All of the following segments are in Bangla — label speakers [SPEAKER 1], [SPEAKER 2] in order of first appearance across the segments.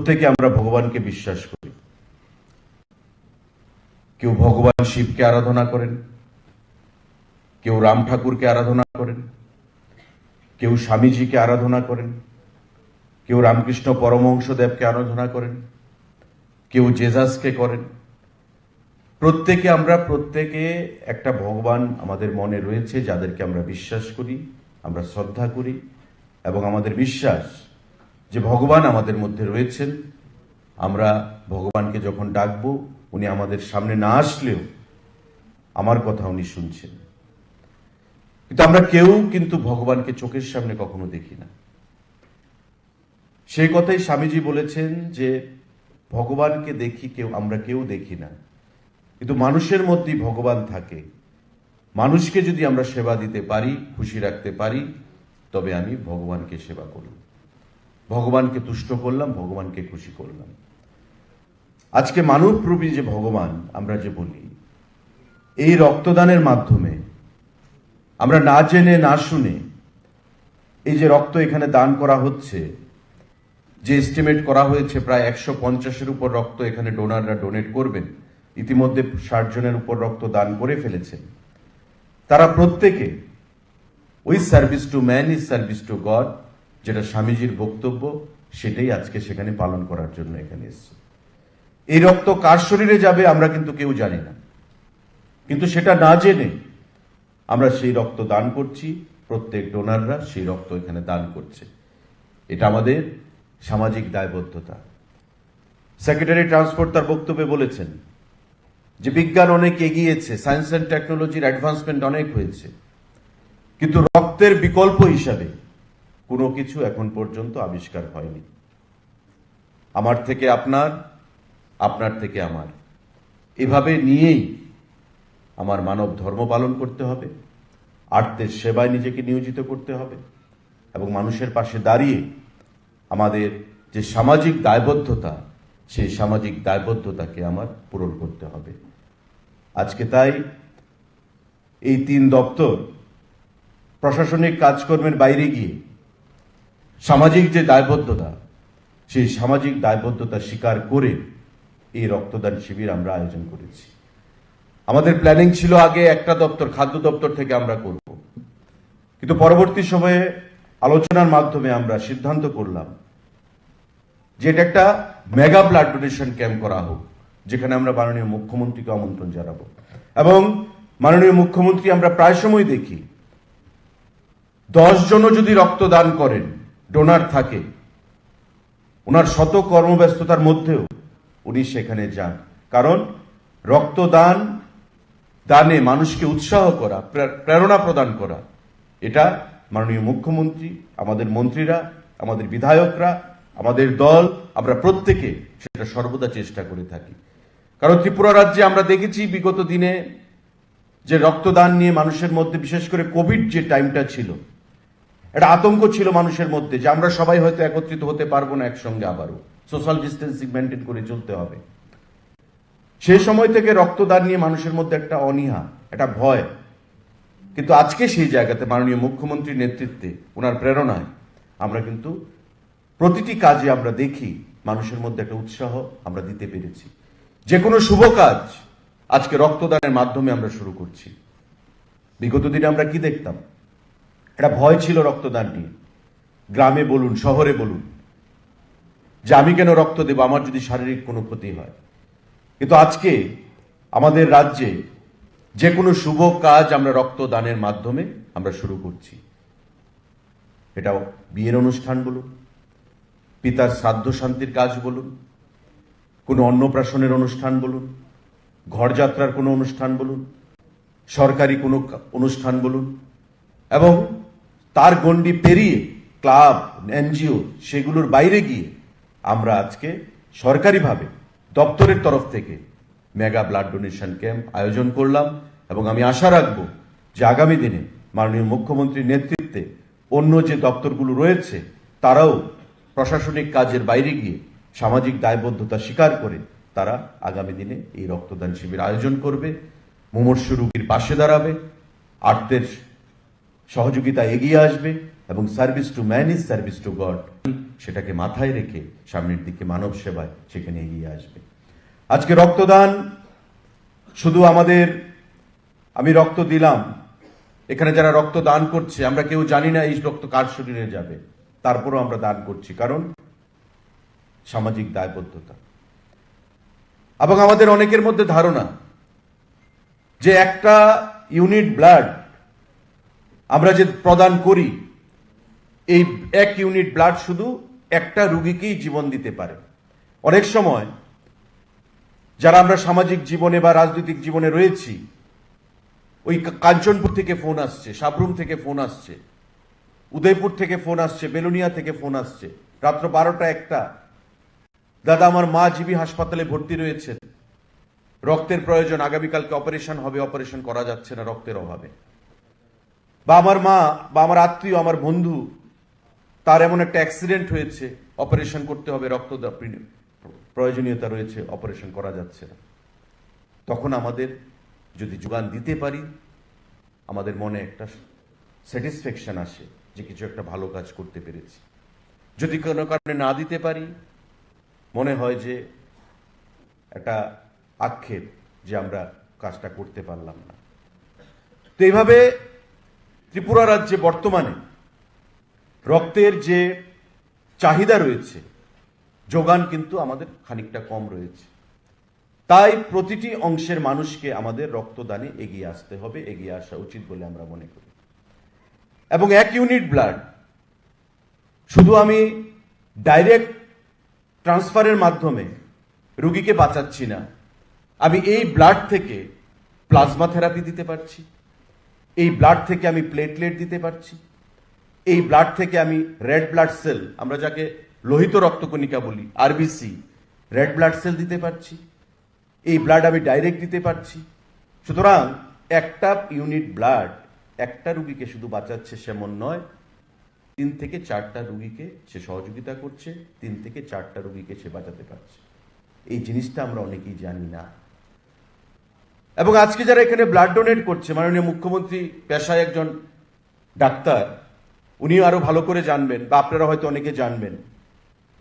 [SPEAKER 1] প্রত্যেকে আমরা ভগবানকে বিশ্বাস করি। কেউ ভগবান শিবকে আরাধনা করেন, কেউ রাম ঠাকুরকে আরাধনা করেন, কেউ স্বামীজিকে আরাধনা করেন, কেউ রামকৃষ্ণ পরমহংসদেবকে আরাধনা করেন, কেউ জেসাসকে করেন। প্রত্যেকে একটা ভগবান আমাদের মনে রয়েছে যাদেরকে আমরা বিশ্বাস করি, আমরা শ্রদ্ধা করি, এবং আমাদের বিশ্বাস যে ভগবান আমাদের মধ্যে রয়েছেন। আমরা ভগবানকে যখন ডাকবো উনি আমাদের সামনে না আসলেও আমার কথা উনি শুনছেন। কিন্তু আমরা কেউ কিন্তু ভগবানকে চোখের সামনে কখনো দেখি না। সেই কথাই স্বামীজি বলেছেন যে ভগবানকে দেখি আমরা কেউ দেখি না, কিন্তু মানুষের মধ্যেই ভগবান থাকে। মানুষকে যদি আমরা সেবা দিতে পারি, খুশি রাখতে পারি, তবে আমি ভগবানকে সেবা করলাম, ভগবানকে তুষ্ট করলাম, ভগবানকে খুশি করলাম। আজকে মানবরূপী যে ভগবান আমরা যে বলি, এই রক্তদানের মাধ্যমে আমরা না জেনে না শুনে এই যে রক্ত এখানে দান করা হচ্ছে, যে এস্টিমেট করা হয়েছে প্রায় 150-এর উপর রক্ত এখানে ডোনাররা ডোনেট করবেন, ইতিমধ্যে 60 জনের উপর রক্ত দান করে ফেলেছেন। তারা প্রত্যেকে ওই service to man is service to god, যেটা স্বামীজির বক্তব্য, সেটাই আজকে সেখানে পালন করার জন্য এখানে এসছে। এই রক্ত কার শরীরে যাবে আমরা কিন্তু কেউ জানি না, কিন্তু সেটা না জেনে আমরা সেই রক্ত দান করছি। প্রত্যেক ডোনাররা সেই রক্ত এখানে দান করছে। এটা আমাদের সামাজিক দায়বদ্ধতা। সেক্রেটারি ট্রান্সপোর্ট তার বক্তব্যে বলেছেন যে বিজ্ঞান অনেক এগিয়েছে, সায়েন্স অ্যান্ড টেকনোলজির অ্যাডভান্সমেন্ট অনেক হয়েছে, কিন্তু রক্তের বিকল্প হিসাবে কোনো কিছু এখন পর্যন্ত আবিষ্কার হয়নি। আমার থেকে আপনার, আপনার থেকে আমার, এভাবে নিয়েই আমার মানব ধর্ম পালন করতে হবে, আর্তের সেবায় নিজেকে নিয়োজিত করতে হবে, এবং মানুষের পাশে দাঁড়িয়ে আমাদের যে সামাজিক দায়বদ্ধতা, সেই সামাজিক দায়বদ্ধতাকে আমার পূরণ করতে হবে। আজকে তাই এই 3 দপ্তর প্রশাসনিক কাজকর্মের বাইরে গিয়ে সামাজিক যে দায়বদ্ধতা, সেই সামাজিক দায়বদ্ধতা স্বীকার করে এই রক্তদান শিবির আমরা আয়োজন করেছি। আমাদের প্ল্যানিং ছিল আগে একটা দপ্তর, খাদ্য দপ্তর থেকে আমরা করব, কিন্তু পরবর্তী সময়ে আলোচনার মাধ্যমে আমরা সিদ্ধান্ত করলাম যে এটা একটা মেগা ব্লাড ডোনেশন ক্যাম্প করা হোক, যেখানে আমরা মাননীয় মুখ্যমন্ত্রীকে আমন্ত্রণ জানাবো। এবং মাননীয় মুখ্যমন্ত্রী আমরা প্রায় সময় দেখি 10 জনও যদি রক্তদান করেন, ডোনার থাকে, ওনার শত কর্মব্যস্ততার মধ্যেও উনি সেখানে যান। কারণ রক্তদান দানে মানুষকে উৎসাহ করা, প্রেরণা প্রদান করা, এটা মাননীয় মুখ্যমন্ত্রী, আমাদের মন্ত্রীরা, আমাদের বিধায়করা, আমাদের দল, আমরা প্রত্যেকে সেটা সর্বদা চেষ্টা করে থাকি। কারণ ত্রিপুরা রাজ্যে আমরা দেখেছি বিগত দিনে যে রক্তদান নিয়ে মানুষের মধ্যে, বিশেষ করে কোভিড যে টাইমটা ছিল, একটা আতঙ্ক ছিল মানুষের মধ্যে যে আমরা সবাই হয়তো একত্রিত হতে পারবো না একসঙ্গে, আবারও সোশ্যাল ডিস্টেন্সিং মেনটেন করে চলতে হবে। সেই সময় থেকে রক্তদান নিয়ে মানুষের মধ্যে একটা অনীহা, একটা ভয়। কিন্তু আজকে সেই জায়গাতে মাননীয় মুখ্যমন্ত্রীর নেতৃত্বে, ওনার প্রেরণায় আমরা কিন্তু প্রতিটি কাজে আমরা দেখি মানুষের মধ্যে একটা উৎসাহ আমরা দিতে পেরেছি। যে কোনো শুভ কাজ আজকে রক্তদানের মাধ্যমে আমরা শুরু করছি। বিগত দিনে আমরা কি দেখতাম? একটা ভয় ছিল রক্তদান নিয়ে, গ্রামে বলুন, শহরে বলুন, যে আমি কেন রক্ত দেব, আমার যদি শারীরিক কোনো ক্ষতি হয়। কিন্তু আজকে আমাদের রাজ্যে যে কোনো শুভ কাজ আমরা রক্তদানের মাধ্যমে আমরা শুরু করছি। এটা বিয়ের অনুষ্ঠান বলুন, পিতার শ্রাদ্ধ শান্তির কাজ বলুন, কোনো অন্নপ্রাশনের অনুষ্ঠান বলুন, ঘরযাত্রার কোনো অনুষ্ঠান বলুন, সরকারি কোনো অনুষ্ঠান বলুন, এবং তার গণ্ডি পেরিয়ে ক্লাব, এনজিও, সেগুলোর বাইরে গিয়ে আমরা আজকে সরকারিভাবে দপ্তরের তরফ থেকে মেগা ব্লাড ডোনেশন ক্যাম্প আয়োজন করলাম। এবং আমি আশা রাখব যে আগামী দিনে মাননীয় মুখ্যমন্ত্রীর নেতৃত্বে অন্য যে দপ্তরগুলো রয়েছে তারাও প্রশাসনিক কাজের বাইরে গিয়ে সামাজিক দায়বদ্ধতা স্বীকার করে তারা আগামী দিনে এই রক্তদান শিবির আয়োজন করবে, মুমূর্ষু রোগীর পাশে দাঁড়াবে, আর্তের সহযোগিতা এগিয়ে আসবে, এবং service to man is service to god, সেটাকে মাথায় রেখে সামনের দিকে মানব সেবায় সেখানে এগিয়ে আসবে। আজকে রক্তদান শুধু আমাদের, আমি রক্ত দিলাম, এখানে যারা রক্ত দান করছে আমরা কেউ জানি না এই রক্ত কার শরীরে যাবে, তারপরও আমরা দান করছি, কারণ সামাজিক দায়বদ্ধতা। এবং আমাদের অনেকের মধ্যে ধারণা যে একটা ইউনিট ব্লাড আমরা যে প্রদান করি, এই এক ইউনিট ব্লাড শুধু একটা রোগীকেই জীবন দিতে পারে। অনেক সময় যারা আমরা সামাজিক জীবনে বা রাজনৈতিক জীবনে রয়েছি, ওই কাঞ্চনপুর থেকে ফোন আসছে, সাবরুম থেকে ফোন আসছে, উদয়পুর থেকে ফোন আসছে, বেলুনিয়া থেকে ফোন আসছে, রাত্র 12টা 1টা, দাদা আমার মা জিবি হাসপাতালে ভর্তি রয়েছেন, রক্তের প্রয়োজন, আগামীকালকে অপারেশন হবে, অপারেশন করা যাচ্ছে না রক্তের অভাবে। বা আমার মা বা আমার আত্মীয়, আমার বন্ধু, তার এমন একটা অ্যাক্সিডেন্ট হয়েছে, অপারেশন করতে হবে, রক্ত প্রয়োজনীয়তা রয়েছে, অপারেশন করা যাচ্ছে না। তখন আমাদের যদি যোগান দিতে পারি, আমাদের মনে একটা স্যাটিসফ্যাকশন আসে যে কিছু একটা ভালো কাজ করতে পেরেছি। যদি কোনো কারণে না দিতে পারি, মনে হয় যে একটা আক্ষেপ যে আমরা কাজটা করতে পারলাম না। তো এইভাবে ত্রিপুরা রাজ্যে বর্তমানে রক্তের যে চাহিদা রয়েছে, যোগান কিন্তু আমাদের খানিকটা কম রয়েছে। তাই প্রতিটি অংশের মানুষকে আমাদের রক্তদানে এগিয়ে আসতে হবে, এগিয়ে আসা উচিত বলে আমরা মনে করি। এবং 1 ইউনিট ব্লাড শুধু আমি ডাইরেক্ট ট্রান্সফারের মাধ্যমে রোগীকে বাঁচাচ্ছি না, আমি এই ব্লাড থেকে প্লাজমা থেরাপি দিতে পারছি, এই ব্লাড থেকে আমি প্লেটলেট দিতে পারছি, এই ব্লাড থেকে আমি রেড ব্লাড সেল, আমরা যাকে লোহিত রক্তকণিকা বলি, আরবিসি, রেড ব্লাড সেল দিতে পারছি, এই ব্লাড আমি ডাইরেক্ট দিতে পারছি। সুতরাং একটা ইউনিট ব্লাড একটা রোগীকে শুধু বাঁচাচ্ছে সেমন নয়, 3 থেকে 4টা রোগীকে সে সহযোগিতা করছে, 3 থেকে 4টা রোগীকে সে বাঁচাতে পারছে। এই জিনিসটা আমরা অনেকেই জানি না। এবং আজকে যারা এখানে ব্লাড ডোনেট করছে, মাননীয় মুখ্যমন্ত্রী পেশায় একজন ডাক্তার, উনি আরো ভালো করে জানবেন, বা আপনারা হয়তো অনেকে জানবেন,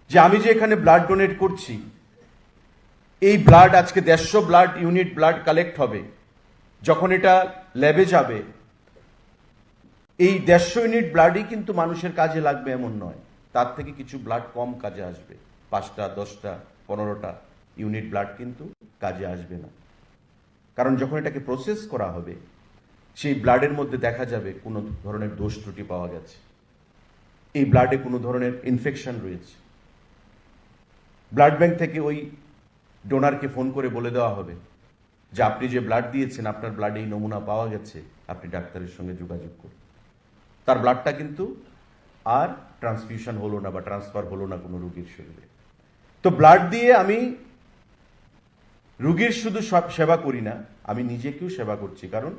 [SPEAKER 1] যে আমি যে এখানে ব্লাড ডোনেট করছি, এই ব্লাড আজকে 150 ব্লাড ইউনিট ব্লাড কালেক্ট হবে। যখন এটা ল্যাবে যাবে, এই 150 ইউনিট ব্লাডই কিন্তু মানুষের কাজে লাগবে এমন নয়, তার থেকে কিছু ব্লাড কম কাজে আসবে, 5টা 10টা 15টা ইউনিট ব্লাড কিন্তু কাজে আসবে না। কারণ যখন এটাকে প্রসেস করা হবে, সেই ব্লাডের মধ্যে দেখা যাবে কোনো ধরনের দোষ ত্রুটি পাওয়া গেছে, এই ব্লাডে কোনো ধরনের ইনফেকশন রয়েছে। ব্লাড ব্যাংক থেকে ওই ডোনারকে ফোন করে বলে দেওয়া হবে যে আপনি যে ব্লাড দিয়েছেন, আপনার ব্লাডে এই নমুনা পাওয়া গেছে, আপনি ডাক্তারের সঙ্গে যোগাযোগ করুন। তার ব্লাডটা কিন্তু আর ট্রান্সফিউশন হলো না বা ট্রান্সফার হলো না কোনো রোগীর শরীরে। তো ব্লাড দিয়ে আমি রোগীর শুধু সব সেবা করি না, আমি নিজেকেও সেবা করছি। কারণ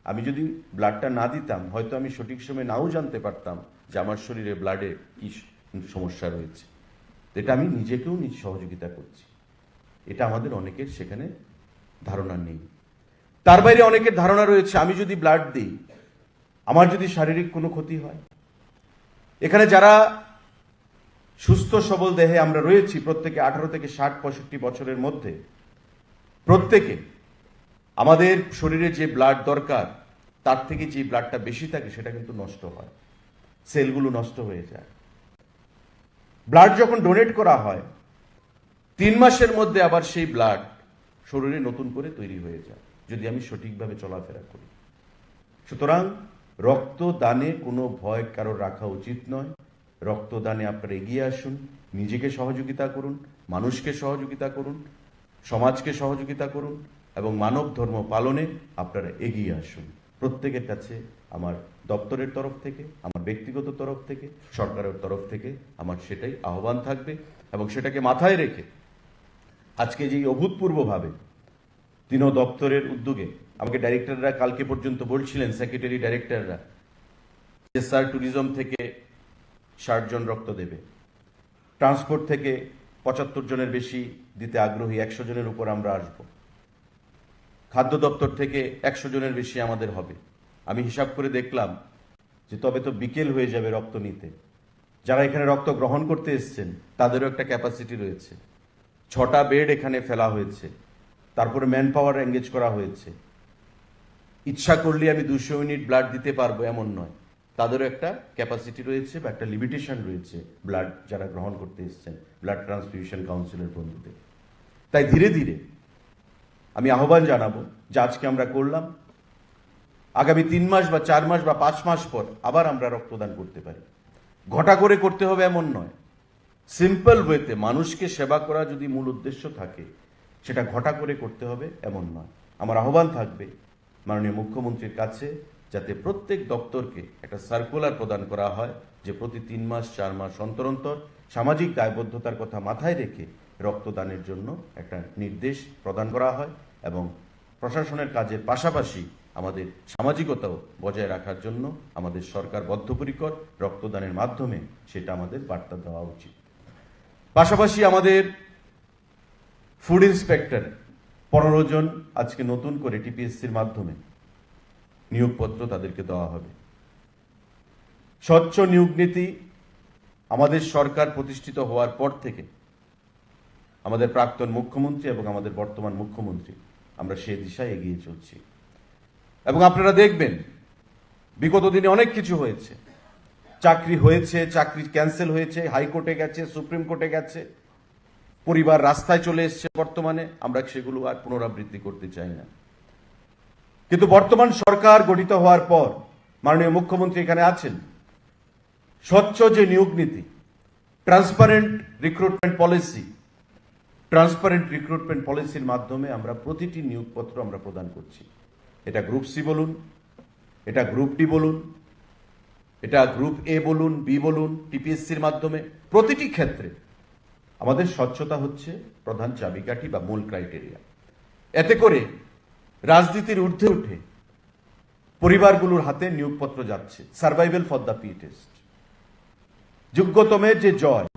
[SPEAKER 1] আমি যদি ব্লাডটা না দিতাম, হয়তো আমি সঠিক সময় নাও জানতে পারতাম যে আমার শরীরে ব্লাডে কি সমস্যা রয়েছে। এটা আমি নিজেকেও নিজ সহযোগিতা করছি। এটা আমাদের অনেকের সেখানে ধারণা নেই। তার বাইরে অনেকের ধারণা রয়েছে আমি যদি ব্লাড দিই, আমার যদি শারীরিক কোনো ক্ষতি হয়। এখানে যারা সুস্থ সবল দেহে আমরা রয়েছি, প্রত্যেকে 18 থেকে 60-65 বছরের মধ্যে, প্রত্যেকে আমাদের শরীরে যে ব্লাড দরকার, তার থেকে যে ব্লাডটা বেশি থাকে সেটা কিন্তু নষ্ট হয়, সেলগুলো নষ্ট হয়ে যায়। ব্লাড যখন ডোনেট করা হয়, 3 মাসের মধ্যে আবার সেই ব্লাড শরীরে নতুন করে তৈরি হয়ে যায়, যদি আমি সঠিকভাবে চলাফেরা করি। সুতরাং রক্তদানে কোনো ভয় কারোর রাখা উচিত নয়। রক্তদানে আপনারা এগিয়ে আসুন, নিজেকে সহযোগিতা করুন, মানুষকে সহযোগিতা করুন, সমাজকে সহযোগিতা করুন এবং মানব ধর্ম পালনে আপনারা এগিয়ে আসুন। প্রত্যেকের কাছে আমার দপ্তরের তরফ থেকে, আমার ব্যক্তিগত তরফ থেকে, সরকারের তরফ থেকে আমার সেটাই আহ্বান থাকবে। এবং সেটাকে মাথায় রেখে আজকে যে অভূতপূর্বভাবে 3 দপ্তরের উদ্যোগে আমাকে ডাইরেক্টররা কালকে পর্যন্ত বলছিলেন, সেক্রেটারি ডাইরেক্টররা, যে স্যার ট্যুরিজম থেকে 60 জন রক্ত দেবে, ট্রান্সপোর্ট থেকে 75 জনের বেশি দিতে আগ্রহী, 100 জনের উপর আমরা আসব, খাদ্য দপ্তর থেকে 100 জনের বেশি আমাদের হবে। আমি হিসাব করে দেখলাম যে তবে তো বিকেল হয়ে যাবে রক্ত নিতে। যারা এখানে রক্ত গ্রহণ করতে এসছেন তাদেরও একটা ক্যাপাসিটি রয়েছে। 6টা বেড এখানে ফেলা হয়েছে, তারপরে ম্যান পাওয়ার এঙ্গেজ করা হয়েছে। ইচ্ছা করলে আমি 200 ইউনিট ব্লাড দিতে পারবো এমন নয়, তাদেরও একটা ক্যাপাসিটি রয়েছে বা একটা লিমিটেশন রয়েছে ব্লাড যারা গ্রহণ করতে এসছেন ব্লাড ট্রান্সফিউশন কাউন্সিলের বন্ধুদের। তাই ধীরে ধীরে আমি আহ্বান জানাবো যে আজকে আমরা করলাম, আগামী 3 মাস বা 4 মাস বা 5 মাস পর আবার আমরা রক্তদান করতে পারি। ঘটা করে করতে হবে এমন নয়, সিম্পল ওয়েতে মানুষকে সেবা করা যদি মূল উদ্দেশ্য থাকে সেটা ঘটা করে করতে হবে এমন নয়। আমার আহ্বান থাকবে মাননীয় মুখ্যমন্ত্রীর কাছে যাতে প্রত্যেক দপ্তরকে একটা সার্কুলার প্রদান করা হয় যে প্রতি 3 মাস 4 মাস অন্তর অন্তর সামাজিক দায়বদ্ধতার কথা মাথায় রেখে রক্তদানের জন্য একটা নির্দেশ প্রদান করা হয় এবং প্রশাসনের কাজের পাশাপাশি আমাদের সামাজিকতাও বজায় রাখার জন্য আমাদের সরকার বদ্ধপরিকর, রক্তদানের মাধ্যমে সেটা আমাদের বার্তা দেওয়া উচিত। পাশাপাশি আমাদের ফুড ইন্সপেক্টর 15 জন আজকে নতুন করে টিপিএসসির মাধ্যমে নিয়োগপত্র তাদেরকে দেওয়া হবে। স্বচ্ছ নিয়োগ নীতি আমাদের সরকার প্রতিষ্ঠিত হওয়ার পর থেকে আমাদের প্রাক্তন মুখ্যমন্ত্রী এবং আমাদের বর্তমান মুখ্যমন্ত্রী আমরা সে দিশায় এগিয়ে চলছি। এবং আপনারা দেখবেন বিগত দিনে অনেক কিছু হয়েছে, চাকরি হয়েছে, চাকরি ক্যান্সেল হয়েছে, হাইকোর্টে গেছে, সুপ্রিম কোর্টে গেছে, পরিবার রাস্তায় চলে এসছে। বর্তমানে আমরা সেগুলো আর পুনরাবৃত্তি করতে চাই না। কিন্তু বর্তমান সরকার গঠিত হওয়ার পর মাননীয় মুখ্যমন্ত্রী এখানে আছেন, স্বচ্ছ যে নিয়োগ নীতি, ট্রান্সপারেন্ট রিক্রুটমেন্ট পলিসির মাধ্যমে আমরা প্রতিটি নিয়োগপত্র আমরা প্রদান করছি। এটা গ্রুপ সি বলুন, এটা গ্রুপ ডি বলুন, এটা গ্রুপ এ বলুন, বি বলুন, টিপিএসসির মাধ্যমে প্রতিটি ক্ষেত্রে আমাদের স্বচ্ছতা হচ্ছে প্রধান চাবিকাঠি বা মূল ক্রাইটেরিয়া। এতে করে রাজনীতির ঊর্ধ্বে উঠে পরিবারগুলোর হাতে নিয়োগপত্র যাচ্ছে। সার্ভাইভাল ফর দ্য ফিটেস্ট, যোগ্যতমের যে জয়।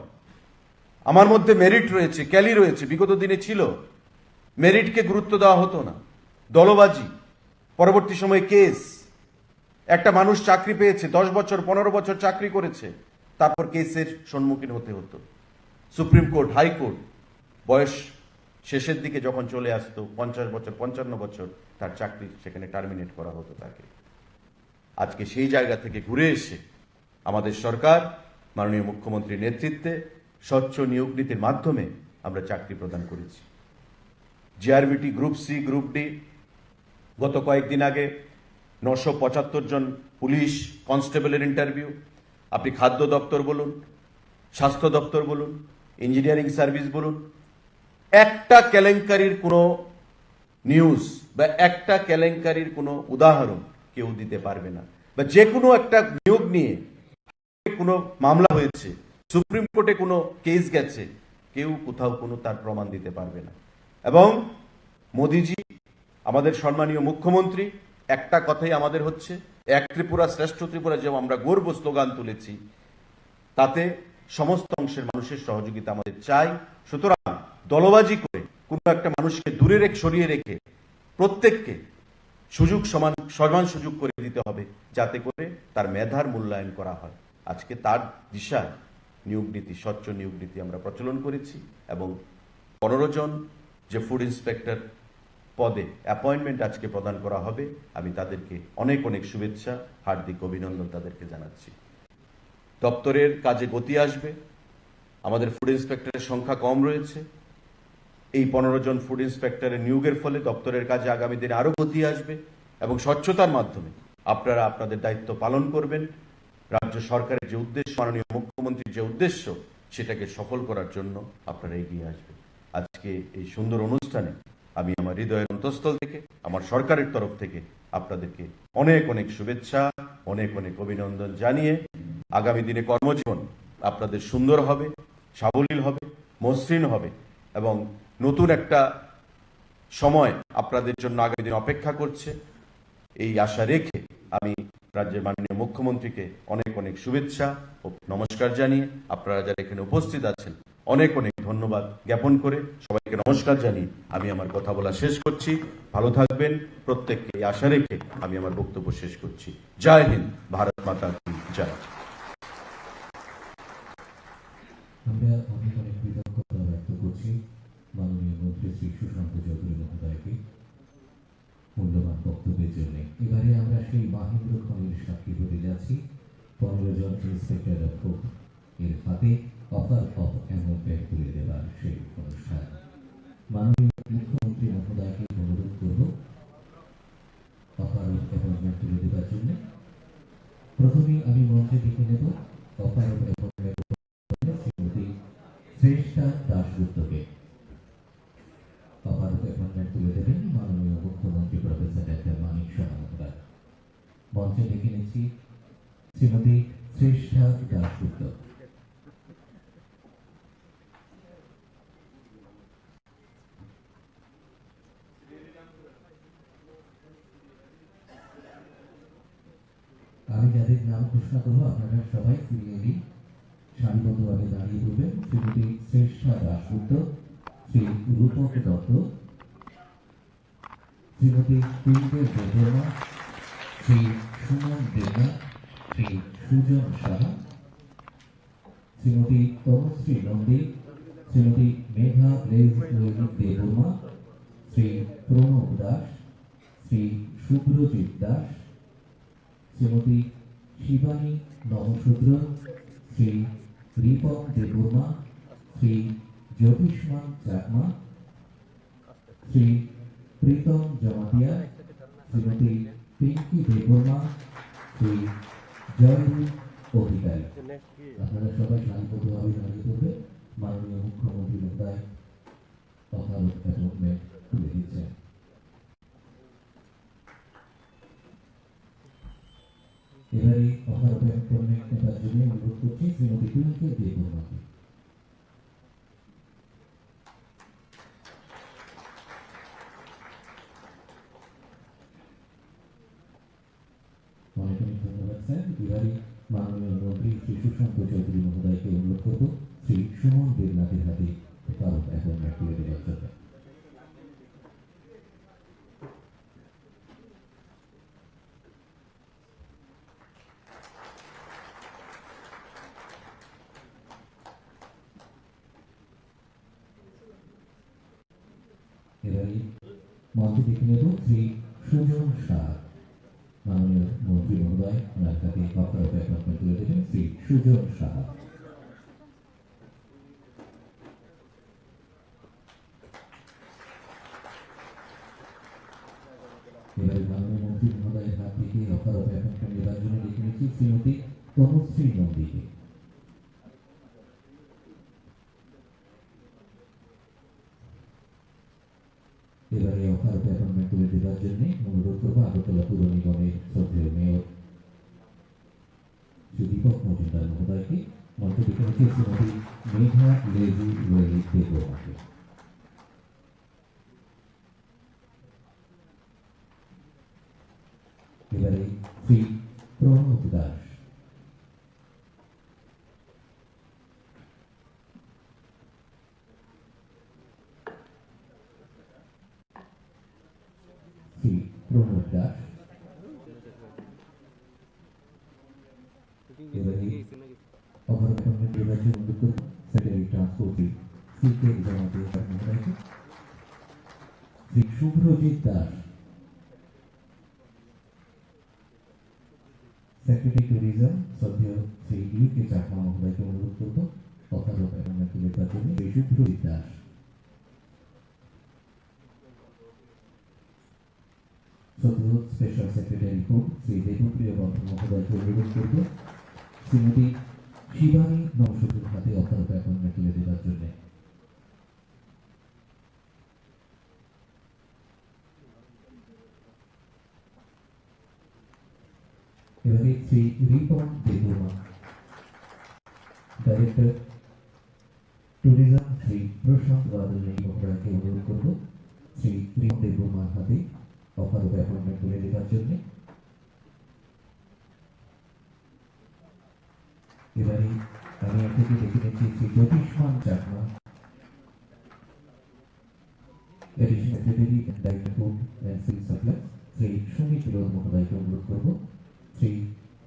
[SPEAKER 1] আমার মধ্যে মেরিট রয়েছে, ক্যালি রয়েছে, বিগত দিনে ছিল মেরিটকে গুরুত্ব দেওয়া হতো না, দলবাজি, পরবর্তী সময়ে কেস। একটা মানুষ চাকরি পেয়েছে, 10 বছর 15 বছর চাকরি করেছে, তারপর কেসের সম্মুখীন হতে হতো। সুপ্রিম কোর্ট, হাইকোর্ট, বয়স শেষের দিকে যখন চলে আসতো 50 বছর 55 বছর, তার চাকরি সেখানে টার্মিনেট করা হতো তাকে। আজকে সেই জায়গা থেকে ঘুরে এসে আমাদের সরকার মাননীয় মুখ্যমন্ত্রীর নেতৃত্বে স্বচ্ছ নিয়োগ নীতির মাধ্যমে আমরা চাকরি প্রদান করেছি। GRBT, group C, group D, গত কয়েকদিন আগে 975 জন পুলিশ কনস্টেবলের ইন্টারভিউ। আপনি খাদ্য দপ্তর বলুন, স্বাস্থ্য দপ্তর বলুন, ইঞ্জিনিয়ারিং সার্ভিস বলুন, একটা কেলেঙ্কারির কোনো নিউজ বা একটা কেলেঙ্কারির কোনো উদাহরণ কেউ দিতে পারবে না। বা যে কোনো একটা নিয়োগ নিয়ে কোনো মামলা হয়েছে, সুপ্রিম কোর্টে কোনো কেস গেছে, কেউ কোথাও কোনো তার প্রমাণ দিতে পারবে না। এবং মোদিজি, আমাদের সম্মানীয় মুখ্যমন্ত্রী, একটা কথাই আমাদের হচ্ছে এক ত্রিপুরা শ্রেষ্ঠ ত্রিপুরা, যে আমরা গর্ব স্লোগান তুলেছি, তাতে সমস্ত অংশের মানুষের সহযোগিতা আমাদের চাই। সুতরাং দলবাজি করে কোনো একটা মানুষকে দূরে সরিয়ে রেখে প্রত্যেককে সমান সুযোগ করে দিতে হবে, যাতে করে তার মেধার মূল্যায়ন করা হয়। আজকে তার দিশায় নিয়োগ নীতি, স্বচ্ছ নিয়োগ নীতি আমরা প্রচলন করেছি এবং 15 জন যে ফুড ইন্সপেক্টর পদে অ্যাপয়েন্টমেন্ট আজকে প্রদান করা হবে, আমি তাদেরকে অনেক অনেক শুভেচ্ছা, হার্দিক অভিনন্দন তাদেরকে জানাচ্ছি। দপ্তরের কাজে গতি আসবে। আমাদের ফুড ইন্সপেক্টরের সংখ্যা কম রয়েছে। এই 15 জন ফুড ইন্সপেক্টরের নিয়োগের ফলে দপ্তরের কাজে আগামী দিনে আরো গতি আসবে এবং স্বচ্ছতার মাধ্যমে আপনারা আপনাদের দায়িত্ব পালন করবেন। রাজ্য সরকারের যে উদ্দেশ্য, মাননীয় মুখ্যমন্ত্রীর যে উদ্দেশ্য, সেটাকে সফল করার জন্য আপনারা এগিয়ে আসবেন। আজকে এই সুন্দর অনুষ্ঠানে আমি আমার হৃদয়ের অন্তঃস্থল থেকে, আমার সরকারের তরফ থেকে আপনাদেরকে অনেক অনেক শুভেচ্ছা, অনেক অনেক অভিনন্দন জানিয়ে আগামী দিনে কর্মজীবন আপনাদের সুন্দর হবে, সাবলীল হবে, মসৃণ হবে এবং নতুন একটা সময় আপনাদের জন্য আগামী দিনে অপেক্ষা করছে, এই আশা রেখে আমি রাজ্যের মাননীয় মুখ্যমন্ত্রীকে অনেক অনেক শুভেচ্ছা ও নমস্কার জানিয়ে আপনারা যারা এখানে উপস্থিত আছেন অনেক অনেক ধন্যবাদ জ্ঞাপন করে সবাইকে নমস্কার জানিয়ে আমি আমার কথা বলা শেষ করছি। ভালো থাকবেন প্রত্যেককে এই আশা রেখে আমি আমার বক্তব্য শেষ করছি। জয় হিন্দ, ভারত মাতা কি জয়।
[SPEAKER 2] আমরা অনেক অনেক কৃতজ্ঞতা ব্যক্ত করছি মাননীয় মন্ত্রী শ্রী সুশান্ত চৌধুরী মহোদয়কে মূল্যবান বক্তব্যের জন্য। এবারে আমরা সেই মাহেন্দ্র খনির সাক্ষী হতে যাচ্ছি 15 জন ইন্সপেক্টর অফ কোর্ট এর হাতে অফার অফ অ্যাপয়েন্টমেন্ট তুলে দেওয়ার সেই অনুষ্ঠান। মাননীয় মুখ্যমন্ত্রী মহোদয়কে অনুরোধ করব অফার অফ অ্যাপয়েন্টমেন্ট তুলে দেওয়ার জন্য। প্রথমেই আমি মঞ্চে ডেকে নেব offer of appointment Srimati Shreshtha দাশগুপ্তকে। অফার অফ অ্যাপয়েন্টমেন্ট তুলে দেবেন মাননীয় মুখ্যমন্ত্রী প্রফেসর ডক্টর মানিক সাহা মহোদয়। মঞ্চে ডেকে নিচ্ছি শ্রীমতী শ্রেষ্ঠা দাশগুপ্ত। আমি যাদের নাম ঘোষণা করবো আপনারা সবাই সিরিয়ালি সারিবদ্ধভাবে দাঁড়িয়ে পড়বেন। শ্রীমতী শ্রেষ্ঠা দাশগুপ্ত, শ্রী রূপক দত্ত, শ্রীমতী টুইঙ্কেল দেববর্মা, শ্রী সুমন দেবনাথ, শ্রী সুজন সাহা, শ্রীমতী তনুশ্রী নন্দী, শ্রীমতী মেঘা দেববর্মা, শ্রী প্রণব দাস, শ্রী শুভ্রজিৎ দাস, শ্রীমতী শিবানী নমশূদ্র, শ্রী রিপক দেববর্মা, শ্রী জ্যোতিষ্মান চাকমা, শ্রী প্রীতম জমাতিয়া, শ্রীমতী পিঙ্কি দেববর্মা, শ্রী জয়দীপ অধিকারী। আপনারা সবাই শান্তভাবে দাঁড়িয়ে পড়বে। মাননীয় মুখ্যমন্ত্রী মহোদয় অফার অফ অ্যাপয়েন্টমেন্ট তুলে দিচ্ছেন। এবারে অফার অফ অ্যাপয়েন্টমেন্ট নেবার জন্য অনুরোধ করছি শ্রীমতী টুইঙ্কেল দেববর্মাকে। অনেক অনেক ধন্যবাদ স্যার। এবারে মাননীয় মন্ত্রী শ্রী সুশান্ত চৌধুরী মহোদয়কে অনুরোধ করব শ্রী সুমন দেবনাথের হাতে অফার অফ অ্যাপয়েন্টমেন্ট তুলে দেওয়ার জন্য। এবারে মঞ্চে ডেকে নেব শ্রী সুজন শাহ। মাননীয় মন্ত্রী মহোদয় ওনার হাতে অফার অফ অ্যাপয়েন্টমেন্ট তুলে দেবেন শ্রী সুজন শাহ। এবারে মাননীয় মন্ত্রী মহোদয়ের হাত থেকে অফার অফ অ্যাপয়েন্টমেন্ট নেবার জন্য ডেকে নিচ্ছি শ্রীমতী তনুশ্রী নন্দীকে। এবারে অফার অফ অ্যাপয়েন্টমেন্ট তুলে দেওয়ার জন্য অনুরোধ করবো আগরতলা পুর নিগমের শ্রদ্ধেয় মেয়র শ্রী দীপক মজুমদার মহোদয়কে। মঞ্চে ডেকে নিচ্ছি শ্রীমতী মেঘা দেববর্মাকে। এবারে শ্রী প্রণব দাস, শ্রী প্রণব দাস। এবারে অফার অফ অ্যাপয়েন্টমেন্ট দেওয়ার জন্য অনুরোধ করব সেক্রেটারি ট্রান্সপোর্ট শ্রী কে জমাতিয়া মহোদয়কে। শ্রী শুভ্রজিৎ দাস, সেক্রেটারি ট্যুরিজম শ্রদ্ধেয় শ্রী ইউকে চাকমা মহোদয়কে অনুরোধ করব অফার অফ অ্যাপয়েন্টমেন্ট তুলে দেওয়ার জন্য। শ্রী শুভ্রজিৎ দাস, শ্রদ্ধেয় special secretary court Shri Debapriya Bardhan মহোদয়কে অনুরোধ করব শ্রীমতী শিবানী নমশূদ্রের হাতে অফার অফ অ্যাপয়েন্টমেন্ট তুলে দেওয়ার জন্য। এবারে শ্রী রিপন দেববর্মা, ডাইরেক্টর ট্যুরিজম শ্রী প্রশান্ত বাদল মহোদয়কে অনুরোধ করব শ্রী রিপন দেববর্মার হাতে অফার অফ অ্যাপয়েন্টমেন্ট তুলে দেওয়ার জন্য। এবারে আমি আপনাকে ডেকে নিচ্ছি Shri Jyotishman Chakma, additional secretary and director food and civil supply Shri Sumit রোল মহোদয়কে অনুরোধ করব শ্রী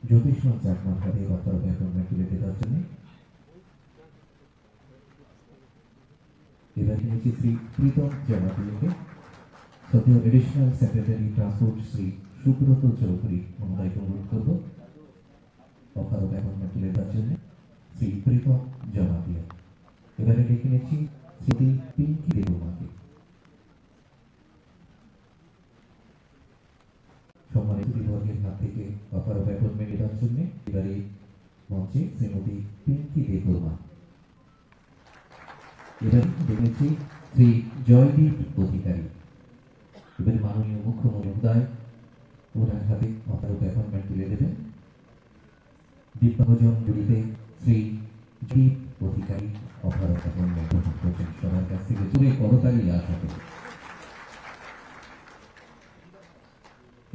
[SPEAKER 2] জ্যোতিষমান চাকমার হাতে বার্তা অ্যাপয়েন্টমেন্ট তুলে দেওয়ার জন্য। এবার নিয়েছি শ্রী প্রীতম জামাতিকে সদ্য additional secretary transport Shri Subrata Chowdhury মহোদয়কে অনুরোধ করব অফার অ্যাপয়েন্টমেন্ট তুলে দেওয়ার জন্য শ্রী প্রীতম জামাতিয়া। এবারে ডেকে নিয়েছি শ্রী পিঙ্কি দেবমাকে। সম্মানিত বিভাগের হাত থেকে অফার অ্যাপয়েন্টমেন্ট দেওয়ার জন্য এবারে মঞ্চে শ্রীমতী পিঙ্কি দেবমা। এবার দেখেছি শ্রী জয়দীপ অধিকারী। এবারে মাননীয় মুখ্যমন্ত্রী মহোদয় ওনার হাতে অফার অ্যাপয়েন্টমেন্ট তুলে দেবেন। দিব্যাঙ্গজন জুড়িতে শ্রী দীপ অধিকারী অফার অ্যাপয়েন্টমেন্ট গ্রহণ করছেন। সবার কাছ থেকে জুড়ে করতালি আশা করি।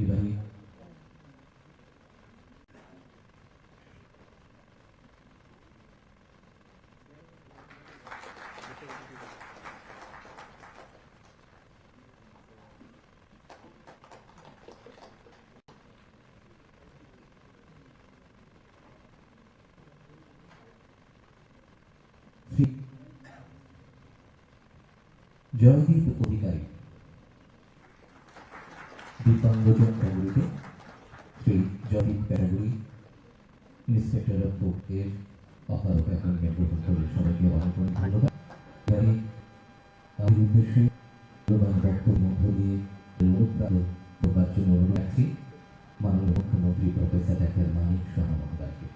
[SPEAKER 2] এবারে শ্রী জয়দীপ অধিকারী দিব্যাঙ্গজন ক্যাটাগরিতে Shri Joydeep category inspector of food এর অফার অ্যাপয়েন্টমেন্ট গ্রহণ করে সবাইকে অনেক অনেক ধন্যবাদ। এবারে আমি উদ্দেশ্যে বক্তব্য মধ্য দিয়ে করবার জন্য অনুরোধ রাখছি মাননীয় মুখ্যমন্ত্রী প্রফেসর ডাক্তার মানিক সাহা মহোদয়কে।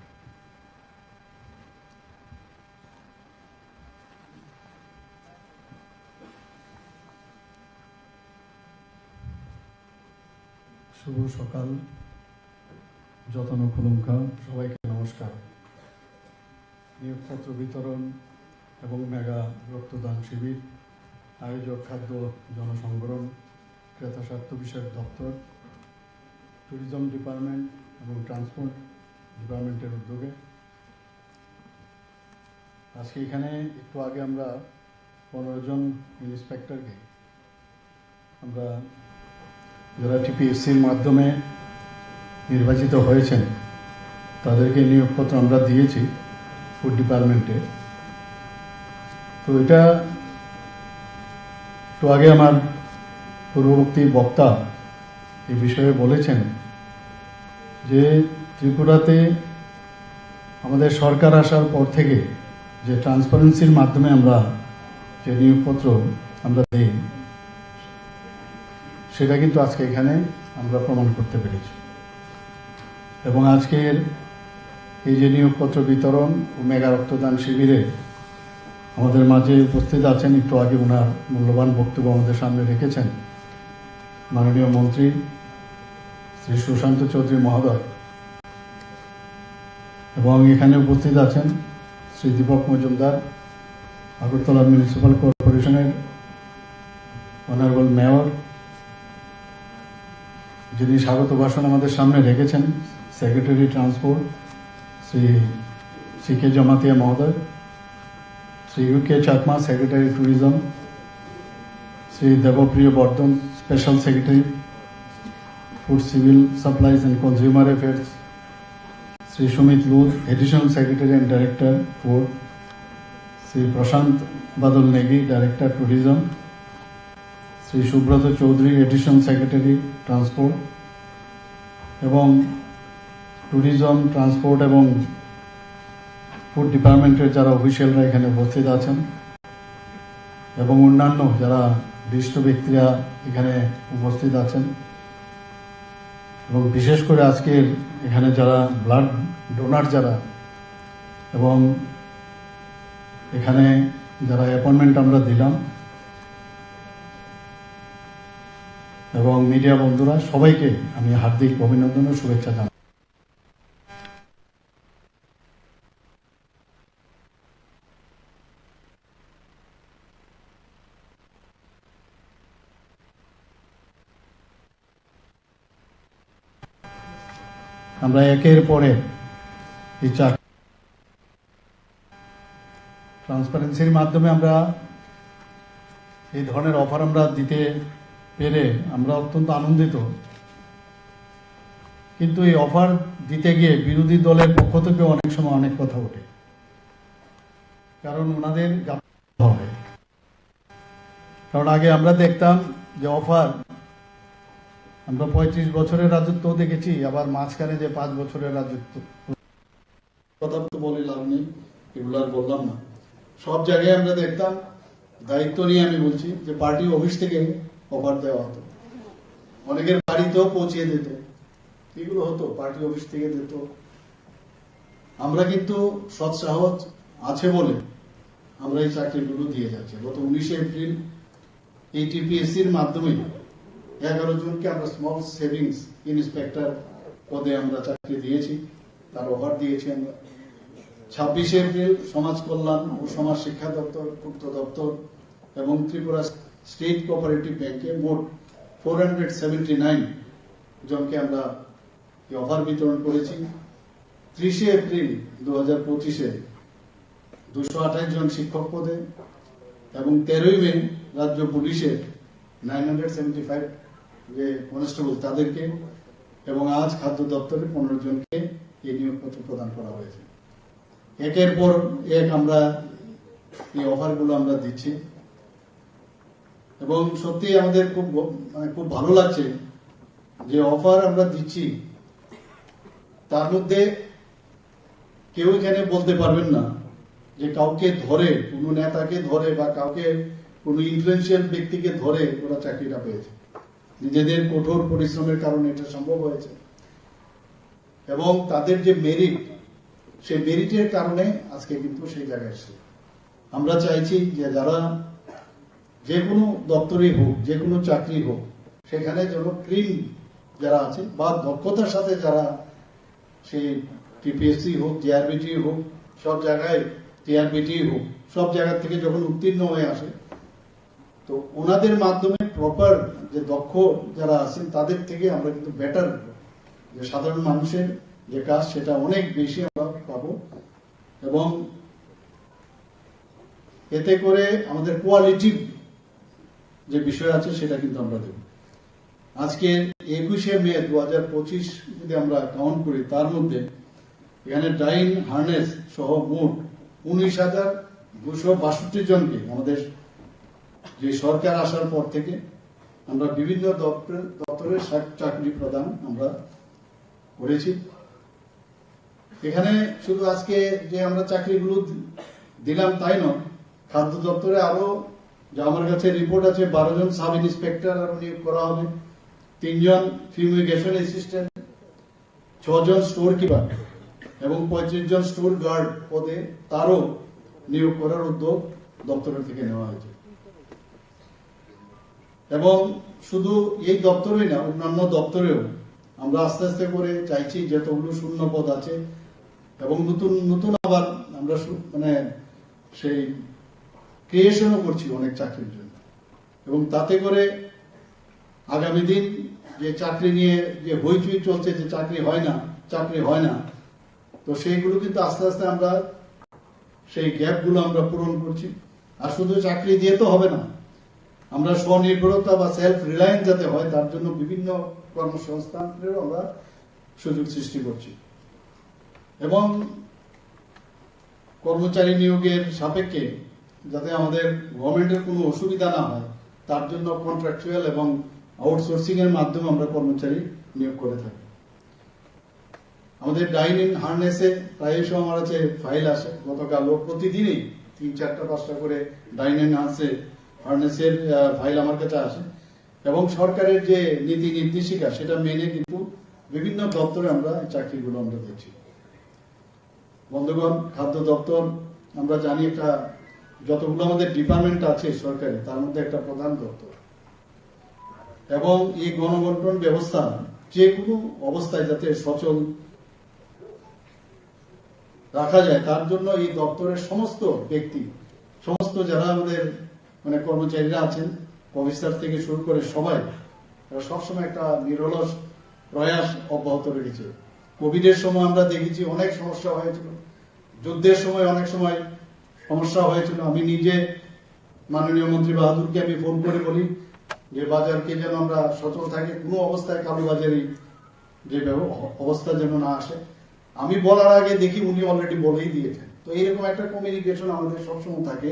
[SPEAKER 3] শুভ সকাল, যতন খুলুমখা, সবাইকে নমস্কার। নিয়োগপত্র বিতরণ এবং মেগা রক্তদান শিবির, আয়োজক খাদ্য জনসংগ্রহ, ক্রেতা স্বার্থ বিষয়ক দপ্তর, ট্যুরিজম ডিপার্টমেন্ট এবং ট্রান্সপোর্ট ডিপার্টমেন্টের উদ্যোগে আজকে এখানে একটু আগে আমরা 15 জন ইন্সপেক্টরকে আমরা যারা টিপিএসসির মাধ্যমে নির্বাচিত হয়েছেন তাদেরকে নিয়োগপত্র আমরা দিয়েছি ফুড ডিপার্টমেন্টে। তো এটা একটু আগে আমার পূর্ববর্তী বক্তা এই বিষয়ে বলেছেন যে ত্রিপুরাতে আমাদের সরকার আসার পর থেকে যে ট্রান্সপারেন্সির মাধ্যমে আমরা যে নিয়োগপত্র আমরা দিই সেটা কিন্তু আজকে এখানে আমরা প্রমাণ করতে পেরেছি। এবং আজকের এই যে নিয়োগপত্র বিতরণ ও মেগা রক্তদান শিবিরে আমাদের মাঝে উপস্থিত আছেন, একটু আগে ওনার মূল্যবান বক্তব্য আমাদের সামনে রেখেছেন মাননীয় মন্ত্রী শ্রী সুশান্ত চৌধুরী মহোদয়, এবং এখানে উপস্থিত আছেন শ্রী দীপক মজুমদার, আগরতলা মিউনিসিপ্যাল কর্পোরেশনের অনারেবল মেয়র, যিনি স্বাগত ভাষণ আমাদের সামনে রেখেছেন secretary transport Shri CK Jamatia মহোদয়, Shri UK Chakma secretary tourism, Shri Debapriya Bardhan special secretary food civil supplies and consumer affairs, Shri Sumit লুর additional secretary and director food, Shri Prashant Badal Negi director tourism, Shri Subrata Chowdhury additional secretary transport, এবং ট্যুরিজম, ট্রান্সপোর্ট এবং ফুড ডিপার্টমেন্টের যারা অফিসিয়ালরা এখানে উপস্থিত আছেন এবং অন্যান্য যারা বিশিষ্ট ব্যক্তিরা এখানে উপস্থিত আছেন, এবং বিশেষ করে আজকের এখানে যারা ব্লাড ডোনার যারা এবং এখানে যারা অ্যাপয়েন্টমেন্ট আমরা দিলাম এবং মিডিয়া বন্ধুরা, সবাইকে আমি হার্দিক অভিনন্দন ও শুভেচ্ছা জানাই। আমরা একের পরে এই ট্রান্সপারেন্সির মাধ্যমে আমরা এই ধরনের অফার আমরা দিতে পেরে আমরা অত্যন্ত আনন্দিত। কিন্তু এই অফার দিতে গিয়ে বিরোধী দলের পক্ষ থেকে অনেক সময় অনেক কথা ওঠে, কারণ ওনাদের হয়। কারণ আগে আমরা দেখতাম যে অফার, আমরা 35 বছরের রাজত্ব দেখেছি, আবার মাঝখানে যে 5 বছরের রাজত্ব, কথা তো বলে লাভ নেই, এগুলো আর বললাম না। সব জায়গায় আমরা দেখতাম, দায়িত্ব নিয়ে আমি বলছি, যে পার্টি অফিস থেকে অফার দেওয়া হতো, অনেকের বাড়িতেও পৌঁছিয়ে দিত, এগুলো হতো, পার্টি অফিস থেকে দিত। আমরা কিন্তু সৎ সাহস আছে বলে আমরা এই চাকরিগুলো দিয়ে যাচ্ছি। গত 19 এপ্রিল এই টিপিএসসির মাধ্যমে 11 জনকে আমরা স্মল সেভিংস ইন্সপেক্টর পদে আমরা চাকরি দিয়েছি, তার অফার দিয়েছি আমরা। 26 এপ্রিল সমাজ কল্যাণ ও সমাজ শিক্ষা দপ্তর, পূর্ত দপ্তর এবং ত্রিপুরা স্টেট কোঅপারেটিভ ব্যাংকে মোট 479 জনকে আমরা এই অফার বিতরণ করেছি। 30 এপ্রিল 2025-এ 228 জন শিক্ষক পদে এবং 13 মে রাজ্য পুলিশের 975 যে কনস্টেবল তাদেরকে, এবং আজ খাদ্য দপ্তরে 15 জনকে এই নিয়োগপত্র প্রদান করা হয়েছে। একের পর এক আমরা এই অফারগুলো আমরা দিচ্ছি এবং সত্যি আমাদের খুব ভালো লাগছে যে অফার আমরা দিচ্ছি, তার মধ্যে কেউ এখানে বলতে পারবেন না যে কাউকে ধরে, কোনো নেতাকে ধরে বা কাউকে কোনো ইনফ্লুয়েন্সিয়াল ব্যক্তিকে ধরে ওরা চাকরিটা পেয়েছে। নিজেদের কঠোর পরিশ্রমের কারণে এটা সম্ভব হয়েছে এবং তাদের যে মেরিট, সেই মেরিটের কারণে আজকে কিন্তু সেই জায়গায় এসেছে। আমরা চাইছি যে যারা যে কোনো দপ্তরেই হোক, যে কোনো চাকরি হোক, সেখানে যেন ক্রিম যারা আছে বা দক্ষতার সাথে যারা, সেই টিপিএসসি হোক, জিআরবিটি হোক, সব জায়গায় টিআরবিটি হোক, সব জায়গা থেকে যখন উত্তীর্ণ হয়ে আসে, তো ওনাদের মাধ্যমে প্রপার যে দক্ষ যারা আছেন তাদের থেকে আমরা কিন্তু বেটার, যে সাধারণ মানুষের যে কাজ সেটা অনেক বেশি আমরা পাবো এবং এতে করে আমাদের কোয়ালিটি যে বিষয় আছে সেটা কিন্তু আমরা দেব। আজকে 21 মে 2025 যদি আমরা কাউন্ট করি, তার মধ্যে এখানে ডাইন হার্নেস সহ মোট 19,262 জনকে আমাদের যে সরকার আসার পর থেকে আমরা বিভিন্ন দপ্তরের চাকরি প্রদান আমরা করেছি। এখানে শুধু আজকে যে আমরা চাকরিগুলো দিলাম তাই নয়, খাদ্য দপ্তরে আরো, যা আমার কাছে রিপোর্ট আছে, 12 জন সাব ইন্সপেক্টর আরো নিয়োগ করা হবে, 3 জন ফিউমিগেশন অ্যাসিস্ট্যান্ট, 6 জন স্টোর কিপার এবং 35 জন স্টোর গার্ড পদে তারও নিয়োগ করার উদ্যোগ দপ্তরের থেকে নেওয়া হয়েছে। এবং শুধু এই দপ্তরেই না, অন্যান্য দপ্তরেও আমরা আস্তে আস্তে করে চাইছি, যতগুলো শূন্য পদ আছে এবং নতুন নতুন আবার আমরা মানে সেই ক্রিয়েশনও করছি অনেক চাকরির জন্য, এবং তাতে করে আগামী দিন যে চাকরি নিয়ে যে হইচই চলছে, যে চাকরি হয় না, তো সেইগুলো কিন্তু আস্তে আস্তে আমরা সেই গ্যাপগুলো আমরা পূরণ করছি। আর শুধু চাকরি দিয়ে তো হবে না, আমরা স্বনির্ভরতা বা সেলফ রিলায়েন্স যাতে হয় তার জন্য বিভিন্ন কর্মসংস্থানেরও আমরা সুযোগ সৃষ্টি করছি এবং কর্মচারী নিয়োগের সাপেক্ষে যাতে আমাদের গভর্নমেন্টের কোনো অসুবিধা না হয় তার জন্য কন্ট্রাকচুয়াল এবং আউটসোর্সিং এর মাধ্যমে আমরা কর্মচারী নিয়োগ করে থাকি। আমাদের ডাইন ইন হার্নেসে প্রায়শই আমার কাছে ফাইল আসে, গতকালও প্রতিদিনই 3-4-5টা করে ডাইন ইন হার্নেসের ফাইল আমার কাছে আসে এবং সরকারের যে নীতি নির্দেশিকা সেটা মেনে কিন্তু বিভিন্ন দপ্তরে আমরা চাকরিগুলো আমরা দিচ্ছি। বন্ধুগণ, খাদ্য দপ্তর আমরা জানি একটা, যতগুলো আমাদের ডিপার্টমেন্ট আছে সরকারি, তার মধ্যে একটা প্রধান দপ্তর এবং এই গণবন্টন ব্যবস্থা যে কোনো অবস্থায় যাতে সচল রাখা যায় তার জন্য এই দপ্তরের সমস্ত ব্যক্তি, সমস্ত যারা আমাদের মানে কর্মচারীরা আছেন, অফিসার থেকে শুরু করে সবাই, তারা সবসময় একটা নিরলস প্রয়াস অব্যাহত রেখেছে। কোভিডের সময় আমরা দেখেছি অনেক সমস্যা হয়েছিল, যুদ্ধের সময় অনেক সময় সমস্যা হয়েছিল। আমি নিজে মাননীয় মন্ত্রী বাহাদুরকে আমি ফোন করে বলি যে বাজারকে যেন আমরা সচল থাকি, কোনো অবস্থায় কালোবাজারি যে অবস্থা যেন না আসে। আমি বলার আগে দেখি উনি অলরেডি বলেই দিয়েছেন। তো এইরকম একটা কমিউনিকেশন আমাদের সবসময় থাকে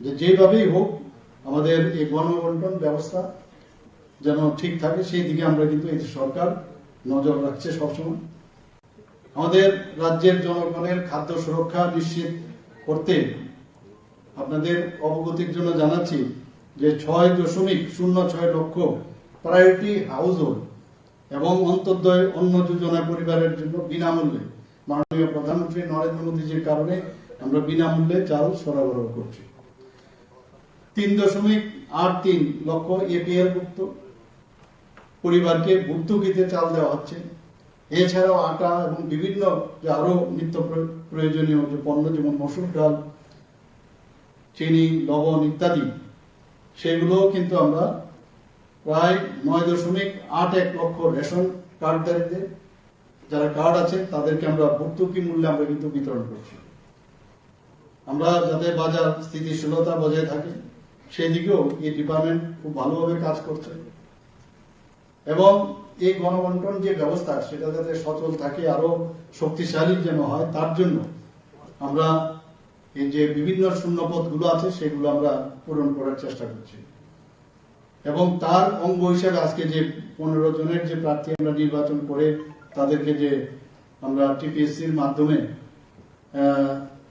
[SPEAKER 3] যে যেভাবেই হোক আমাদের এই গণবন্টন ব্যবস্থা যেন ঠিক থাকে, সেই দিকে আমরা কিন্তু এই সরকার নজর রাখছে সবসময়। আমাদের রাজ্যের জনগণের খাদ্য সুরক্ষা নিশ্চিত করতে আপনাদের অবগতির জন্য জানাচ্ছি যে 6.06 লক্ষ প্রায়োরিটি হাউস হোল্ড এবং অন্তর্দয় অন্ন যোজনা পরিবারের জন্য বিনামূল্যে মাননীয় প্রধানমন্ত্রী নরেন্দ্র মোদীজির কারণে আমরা বিনামূল্যে চাল সরবরাহ করছি। 3.83 লক্ষ এপিএল ভুক্ত পরিবারকে ভর্তুকিতে চাল দেওয়া হচ্ছে। এছাড়াও আটা এবং বিভিন্ন যে আরো নিত্য প্রয়োজনীয় যে পণ্য যেমন মসুর ডাল, চিনি, লবণ ইত্যাদি, সেগুলো কিন্তু আমরা প্রায় 9.81 লক্ষ রেশন কার্ডধারীদের যারা কার্ড আছে তাদেরকে আমরা ভর্তুকি মূল্যে আমরা কিন্তু বিতরণ করছি। আমরা যাতে বাজার স্থিতিশীলতা বজায় থাকে সেদিকেও এই ডিপার্টমেন্ট খুব ভালোভাবে কাজ করছে এবং এই গণবন্টন যে ব্যবস্থা সেটা যাতে সচল থাকে, আরো শক্তিশালী যেন হয়, তার জন্য আমরা এই যে বিভিন্ন শূন্যপদগুলো আছে সেগুলো আমরা পূরণ করার চেষ্টা করছি এবং তার অঙ্গ হিসেবে আজকে যে 15 জনের যে প্রার্থী আমরা নির্বাচন করে তাদেরকে যে আমরা টিপিএসসির মাধ্যমে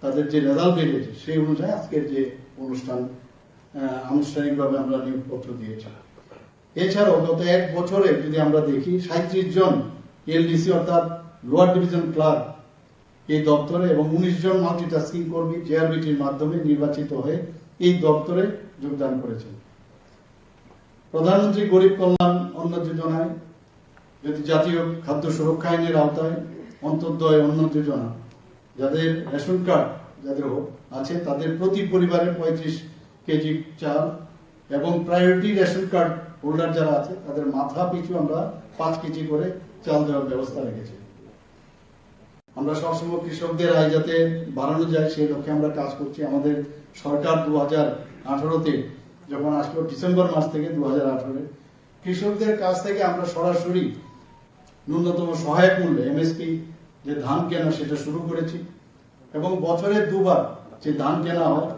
[SPEAKER 3] তাদের যে রেজাল্ট বেরিয়েছে সেই অনুযায়ী আজকের যে অনুষ্ঠান আনুষ্ঠানিকভাবে আমরা নিয়োগপত্র দিয়েছি। এছাড়াও গত 1 বছরে যদি আমরা দেখি 37 জন এলডিসি অর্থাৎ লোয়ার ডিভিশন ক্লার্ক এই দপ্তরে এবং 19 জন মাল্টিটাস্কিং কর্মী জেআরবিটির মাধ্যমে নির্বাচিত হয়ে এই দপ্তরে যোগদান করেছেন। প্রধানমন্ত্রী গরিব কল্যাণ অন্ন যোজনায়, যদি জাতীয় খাদ্য সুরক্ষা আইনের আওতায় অন্তর্দয় অন্ন যোজনা, যাদের রেশন কার্ড যাদের আছে তাদের প্রতি পরিবারে 35 কেজি চাল এবং প্রায়োরিটি রেশন কার্ড হোল্ডার যারা আছে তাদের মাথা পিছু আমরা 5 কেজি করে চাল দেওয়ার ব্যবস্থা রেখেছি। আমরা সবসময় কৃষকদের আয় যাতে বাড়ানো যায় সেই লক্ষ্যে আমরা কাজ করছি। আমাদের সরকার 2018-তে যখন আসলো ডিসেম্বর মাস থেকে 2018 কৃষকদের কাছ থেকে আমরা সরাসরি ন্যূনতম সহায়ক মূল্যে এমএসপি যে ধান কেনা সেটা শুরু করেছি এবং বছরে 2 বার যে ধান কেনা হয়।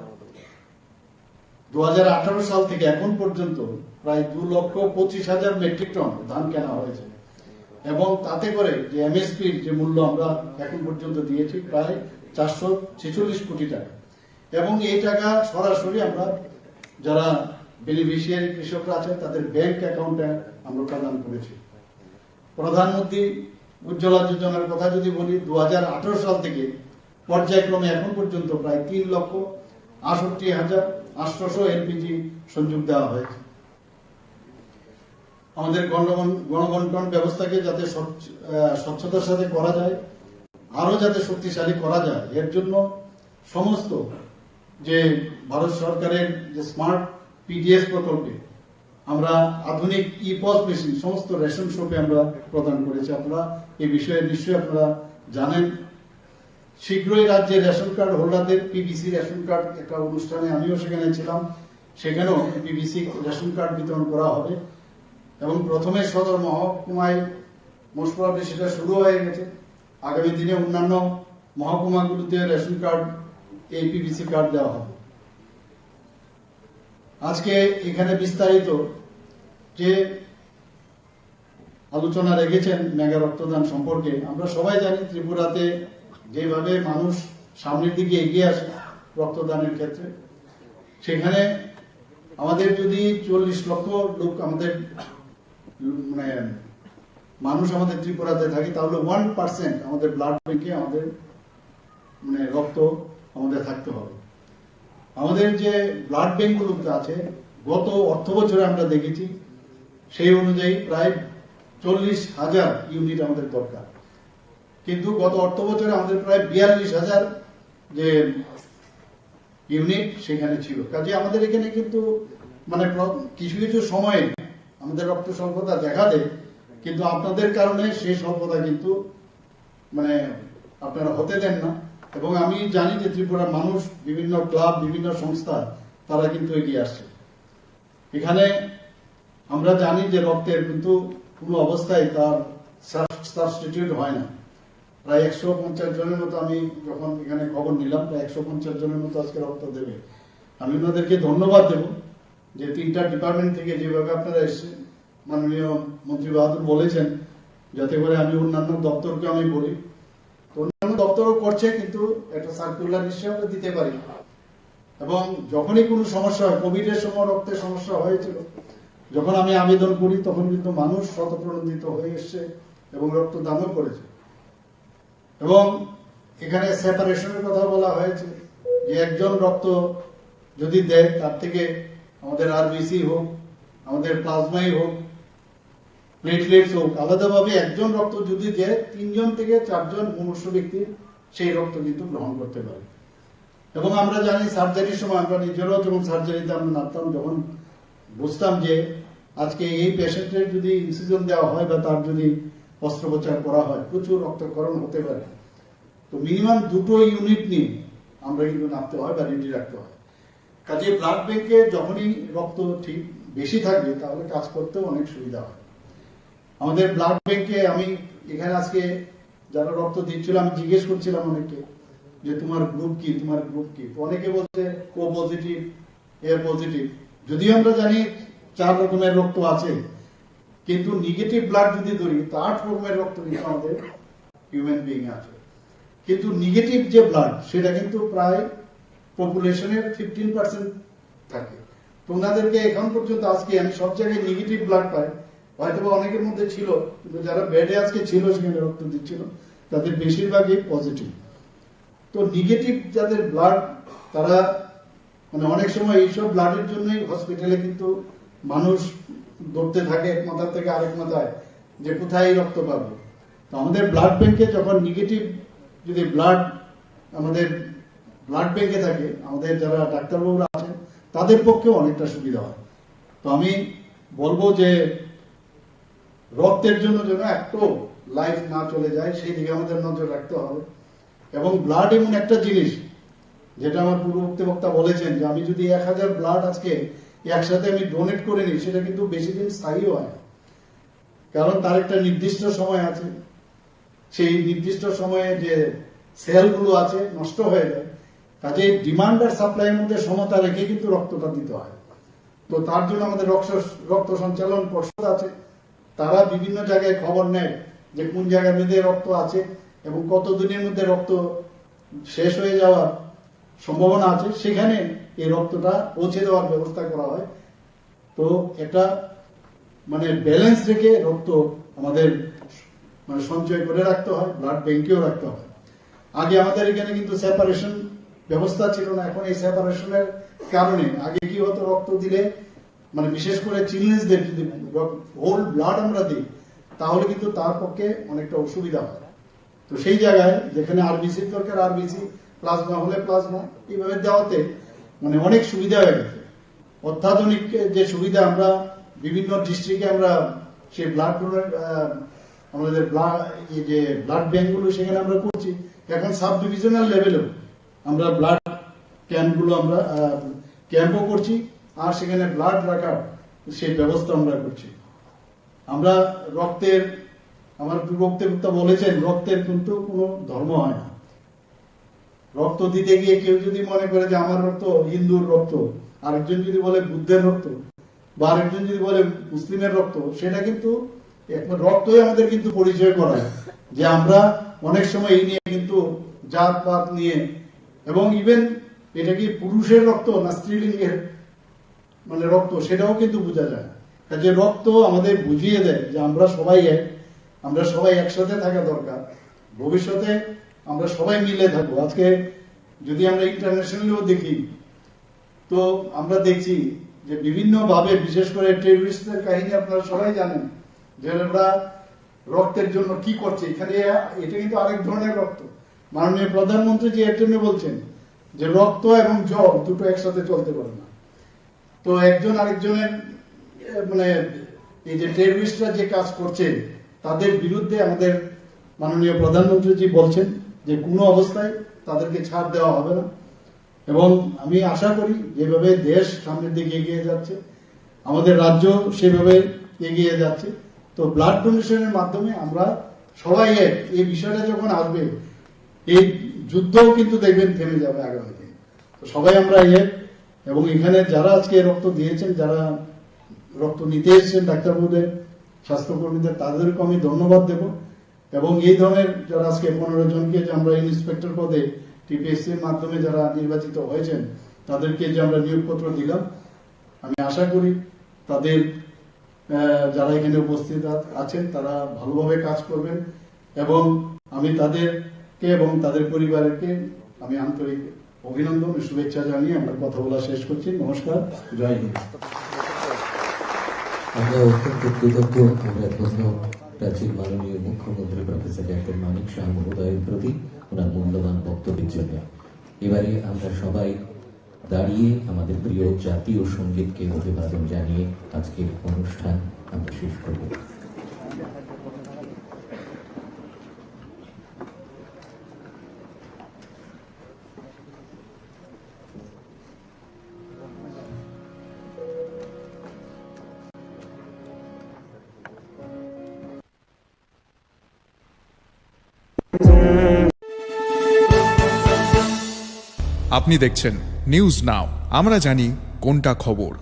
[SPEAKER 3] 2018 সাল থেকে এখন পর্যন্ত প্রায় 2,25,000 মেট্রিক টন ধান কেনা হয়েছে এবং তাতে করে যে এমএসপির যে মূল্য আমরা এখন পর্যন্ত দিয়েছি প্রায় 446 কোটি টাকা এবং এই টাকা সরাসরি আমরা যারা বেনিফিশিয়ারি কৃষকরা আছেন তাদের ব্যাংক অ্যাকাউন্টে আমরা প্রদান করেছি। প্রধানমন্ত্রী উজ্জ্বলা যোজনার কথা যদি বলি 2018 সাল থেকে পর্যায়ক্রমে এখন পর্যন্ত প্রায় 3,68,800 এলপিজি সংযোগ দেওয়া হয়েছে। আমাদের গণবন্টন ব্যবস্থাকে যাতে স্বচ্ছতার সাথে করা যায়, আরো যাতে শক্তিশালী করা যায়, এর জন্য সমস্ত যে ভারত সরকারের যে স্মার্ট পিডিএস প্রকল্পে আমরা আধুনিক ইপস মেশিন সমস্ত রেশন শপে আমরা প্রদান করেছি। আপনারা এই বিষয়ে নিশ্চয়ই আপনারা জানেন। শীঘ্রই রাজ্যের রেশন কার্ড হোল্ডারদের পিবিসি রেশন কার্ড একটা অনুষ্ঠানে আমিও সেখানে ছিলাম, সেখানেও পিবিসি রেশন কার্ড বিতরণ করা হবে এবং প্রথমে সদর মহকুমায় মোস্ট প্রবাবলি সেটা শুরু হয়ে গেছে। আগামী দিনে অন্যান্য মহকুমাগুলিতে রেশন কার্ড এই পিবিসি কার্ড দেওয়া হবে। আজকে এখানে বিস্তারিত যে আলোচনা রেখেছেন মেগা রক্তদান সম্পর্কে, আমরা সবাই জানি ত্রিপুরাতে যেভাবে মানুষ সামনের দিকে এগিয়ে আসে রক্তদানের ক্ষেত্রে, সেখানে আমাদের যদি 40 লক্ষ লোক আমাদের মানে মানুষ আমাদের ত্রিপুরাতে থাকে তাহলে 1% আমাদের ব্লাড ব্যাংকে আমাদের মানে রক্ত আমাদের থাকতে হবে। আমাদের যে ব্লাড ব্যাংকগুলো আছে গত অর্থ বছরে আমরা দেখেছি সেই অনুযায়ী প্রায় 40,000 ইউনিট আমাদের দরকার, কিন্তু গত অর্থ বছরে আমাদের প্রায় 42,000 যে ইউনিট সেখানে ছিল। কাজে আমাদের এখানে কিন্তু মানে কিছু কিছু সময়ে আমাদের রক্ত স্বল্পতা দেখা দেয়, কিন্তু আপনাদের কারণে সেই স্বল্পতা কিন্তু মানে আপনারা হতে দেন না। এবং আমি জানি যে ত্রিপুরার মানুষ বিভিন্ন ক্লাব বিভিন্ন সংস্থা তারা কিন্তু এগিয়ে আসছে। এখানে আমরা জানি যে রক্তের কিন্তু কোনো অবস্থায় তার সাবস্টিটিউট হয় না। প্রায় 150 জনের মতো, আমি যখন এখানে খবর নিলাম, প্রায় 150 জনের মতো আজকে রক্ত দেবে। আমি ওনাদেরকে ধন্যবাদ দেব যে 3টা ডিপার্টমেন্ট থেকে যেভাবে আপনারা এসেছেন। মাননীয় মন্ত্রী বাহাদুর বলেছেন যাতে করে আমি অন্যান্য দপ্তরকে আমি বলি, তো অন্যান্য দপ্তরও করছে, কিন্তু একটা সার্কুলার নিশ্চয়ই আমরা দিতে পারি। এবং যখনই কোনো সমস্যা হয়, কোভিড এর সময় রক্তের সমস্যা হয়েছিল, যখন আমি আবেদন করি তখন কিন্তু মানুষ স্বতঃপ্রণোদিত হয়ে এসছে এবং রক্তদানও করেছে। এবং এখানে সেপারেশনের কথা বলা হয়েছে যে একজন রক্ত যদি দেয়, তার থেকে আমাদের আরবিসি হোক, আমাদের প্লাজমাই হোক, প্লেটলেটস হোক, আলাদাভাবে একজন রক্ত যদি দেয়, 3 জন থেকে 4 জন মুমূর্ষ ব্যক্তি সেই রক্ত কিন্তু গ্রহণ করতে পারে। এবং আমরা জানি সার্জারির সময় আমরা নিজেরাও যখন সার্জারিতে আমরা নামতাম, যখন বুঝতাম যে আজকে এই পেশেন্টের যদি ইনসিজন দেওয়া হয় বা তার যদি অস্ত্রোপচার করা হয়, প্রচুর রক্তক্ষরণ হতে পারে। তো মিনিমাম 2টো ইউনিট নিয়ে আমরা কিন্তু নামতে হয় বা রেডি রাখতে হয়। কাজে ব্লাড ব্যাংকে যখনই রক্ত ঠিক বেশি থাকবে তাহলে কাজ করতেও অনেক সুবিধা হয়। আমাদের ব্লাড ব্যাংকে আমি এখানে আজকে যারা রক্ত দিচ্ছিল, আমি জিজ্ঞেস করছিলাম অনেককে যে তোমার গ্রুপ কি, তোমার গ্রুপ কি। তো অনেকে বলছে ও পজিটিভ, এ পজিটিভ। যদিও আমরা জানি 4 রকমের রক্ত আছে, কিন্তু নেগেটিভ ব্লাড যদি ধরি তো 8 রকমের রক্ত কিন্তু আমাদের হিউম্যান বিং আছে। কিন্তু নেগেটিভ যে ব্লাড সেটা কিন্তু প্রায় পপুলেশনের 15% থাকে। তো ওনাদেরকে এখন পর্যন্ত আজকে আমি সব জায়গায় নেগেটিভ ব্লাড পাই, হয়তো অনেকের মধ্যে ছিল, কিন্তু যারা বেডে আজকে ছিল সেখানে রক্ত দিচ্ছিল তাদের বেশিরভাগই পজিটিভ। তো নেগেটিভ যাদের ব্লাড, তারা মানে অনেক সময় এইসব ব্লাডের জন্যই হসপিটালে কিন্তু মানুষ দৌড়তে থাকে এক মাথা থেকে আরেক মাথায় যে কোথায় রক্ত পাবো। তো আমাদের ব্লাড ব্যাংকে যখন নেগেটিভ যদি ব্লাড আমাদের ব্লাড ব্যাংকে থাকে, আমাদের যারা ডাক্তারবাবুরা আছেন তাদের পক্ষে অনেকটা সুবিধা হয়। তো আমি বলবো যে রক্তের জন্য যেন একটু লাইফ না চলে যায় সেই দিকে আমাদের নজর রাখতে হবে। এবং ব্লাড এমন একটা জিনিস যেটা আমার পূর্ববর্তী বক্তা বলেছেন যে আমি যদি 1000 ব্লাড আজকে একসাথে আমি ডোনেট করে নিই, সেটা কিন্তু বেশি দিন স্থায়ী হয় না, কারণ তার একটা নির্দিষ্ট সময় আছে। সেই নির্দিষ্ট সময়ে যে সেলগুলো আছে নষ্ট হয়ে যায়। কাজে ডিমান্ড আর সাপ্লাইয়ের মধ্যে সমতা রেখে কিন্তু রক্তটা দিতে হয়। তো তার জন্য আমাদের রক্ত সঞ্চালন পর্ষদ আছে, তারা বিভিন্ন জায়গায় খবর নেয় যে কোন জায়গার মধ্যে রক্ত আছে এবং কত দিনের মধ্যে রক্ত শেষ হয়ে যাওয়ার সম্ভাবনা আছে, সেখানে এই রক্তটা পৌঁছে দেওয়ার ব্যবস্থা করা হয়। তো এটা মানে ব্যালেন্স রেখে রক্ত আমাদের মানে সঞ্চয় করে রাখতে হয়, ব্লাড ব্যাংকেও রাখতে হয়। আগে আমাদের এখানে কিন্তু সেপারেশন ব্যবস্থা ছিল না। এখন এই সেপারেশনের কারণে আগে কি হতো, রক্ত দিলে মানে বিশেষ করে চিলড্রেনদের যদি হোল ব্লাড আমরা দিই তাহলে কিন্তু তার পক্ষে অনেকটা অসুবিধা হয়। তো সেই জায়গায় যেখানে আরবিসি দরকার আরবিসি, প্লাজমা হলে প্লাজমা, এইভাবে দেওয়াতে মানে অনেক সুবিধা হয়ে গেছে। অত্যাধুনিক যে সুবিধা আমরা বিভিন্ন ডিস্ট্রিক্টে আমরা সেই ব্লাড ডোনার আমাদের যে ব্লাড ব্যাংকগুলো সেখানে আমরা করছি। এখন সাব ডিভিশনাল লেভেলেও আমরা ব্লাড ক্যাম্পগুলো আমরা ক্যাম্পও করছি, আর সেখানে ব্লাড রাখার সেই ব্যবস্থা আমরা করছি। আমরা রক্তের, আমার বক্তা বলেছেন রক্তের কিন্তু কোনো ধর্ম হয় না। রক্ত দিতে গিয়ে কেউ যদি মনে করে যে আমার রক্ত হিন্দুর রক্ত, আরেকজন যদি বলে বুদ্ধের রক্ত, বা আরেকজন যদি বলে মুসলিমের রক্ত, সেটা কিন্তু রক্তই আমাদের কিন্তু পরিচয় করায় যে আমরা অনেক সময় এই নিয়ে কিন্তু জাত পাত নিয়ে, এবং ইভেন এটা কি পুরুষের রক্ত না স্ত্রীলিঙ্গের মানে রক্ত সেটাও কিন্তু বোঝা যায়। কাজে রক্ত আমাদের বুঝিয়ে দেয় যে আমরা সবাই এক, আমরা সবাই একসাথে থাকা দরকার। ভবিষ্যতে আমরা সবাই মিলে থাকবো। আজকে যদি আমরা ইন্টারন্যাশনালিও দেখি তো আমরা দেখছি যে বিভিন্ন ভাবে, বিশেষ করে টেররিস্টদের কাহিনী আপনারা সবাই জানেন যে ওরা রক্তের জন্য কি করছে। এখানে এটা কিন্তু আরেক ধরনের রক্ত। মাননীয় প্রধানমন্ত্রী যে এর জন্য বলছেন যে রক্ত এবং জল দুটো একসাথে চলতে পারে না। তো একজন আরেকজনের মানে এই যে টেররিস্টরা যে কাজ করছে তাদের বিরুদ্ধে আমাদের মাননীয় প্রধানমন্ত্রী জি বলছেন যে কোনো অবস্থায় তাদেরকে ছাড় দেওয়া হবে না। এবং আমি আশা করি যেভাবে দেশ সামনের দিকে এগিয়ে যাচ্ছে আমাদের রাজ্য সেভাবে এগিয়ে যাচ্ছে। তো ব্লাড ডোনেশনের মাধ্যমে আমরা সবাই এই বিষয়টা যখন আসবে এই যুদ্ধও কিন্তু দেখবেন থেমে যাবে আগামী দিন। তো সবাই আমরা এবং এখানে যারা আজকে রক্ত দিয়েছেন, যারা রক্ত নিতে এসেছেন ডাক্তারবাবুদের, স্বাস্থ্যকর্মীদের, তাদেরকে আমি ধন্যবাদ দেব। এবং এই ধরনের যারা আজকে 15 জনকে যে আমরা ইন্সপেক্টর পদে টিপিএসসি এর মাধ্যমে যারা নির্বাচিত হয়েছেন তাদেরকে যে আমরা নিয়োগপত্র দিলাম, আমি আশা করি তাদের যারা এখানে উপস্থিত আছেন তারা ভালোভাবে কাজ করবেন এবং আমি তাদেরকে এবং তাদের পরিবারকে আমি আন্তরিক অভিনন্দন ও শুভেচ্ছা জানিয়ে আমার কথা বলা শেষ করছি। নমস্কার, জয় হিন্দ।
[SPEAKER 2] আমরা অত্যন্ত কৃতজ্ঞ, আমরা ধন্য রাজ্যের মাননীয় মুখ্যমন্ত্রী প্রফেসর ডক্টর মানিক শাহ মহোদয়ের প্রতি ওনার মূল্যবান বক্তব্যের জন্য। এবারে আমরা সবাই দাঁড়িয়ে আমাদের প্রিয় জাতীয় সঙ্গীতকে অভিবাদন জানিয়ে আজকের অনুষ্ঠান আমরা শেষ করব।
[SPEAKER 4] আপনি দেখছেন নিউজ নাও, আমরা জানি কোনটা খবর।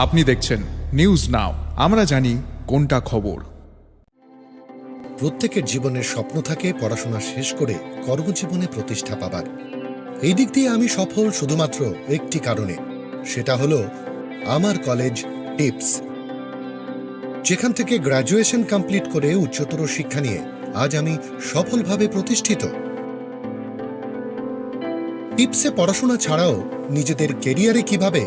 [SPEAKER 4] আপনি দেখছেন নিউজ নাও, আমরা জানি কোনটা খবর।
[SPEAKER 5] প্রত্যেকের জীবনের স্বপ্ন থাকে পড়াশোনা শেষ করে কর্মজীবনে প্রতিষ্ঠা পাবার। এই দিক দিয়ে আমি সফল শুধুমাত্র একটি কারণে, সেটা হলো আমার কলেজ টিপস, যেখান থেকে গ্র্যাজুয়েশন কমপ্লিট করে উচ্চতর শিক্ষা নিয়ে আজ আমি সফলভাবে প্রতিষ্ঠিত। টিপসে পড়াশোনা ছাড়াও নিজেদের কেরিয়ারে কিভাবে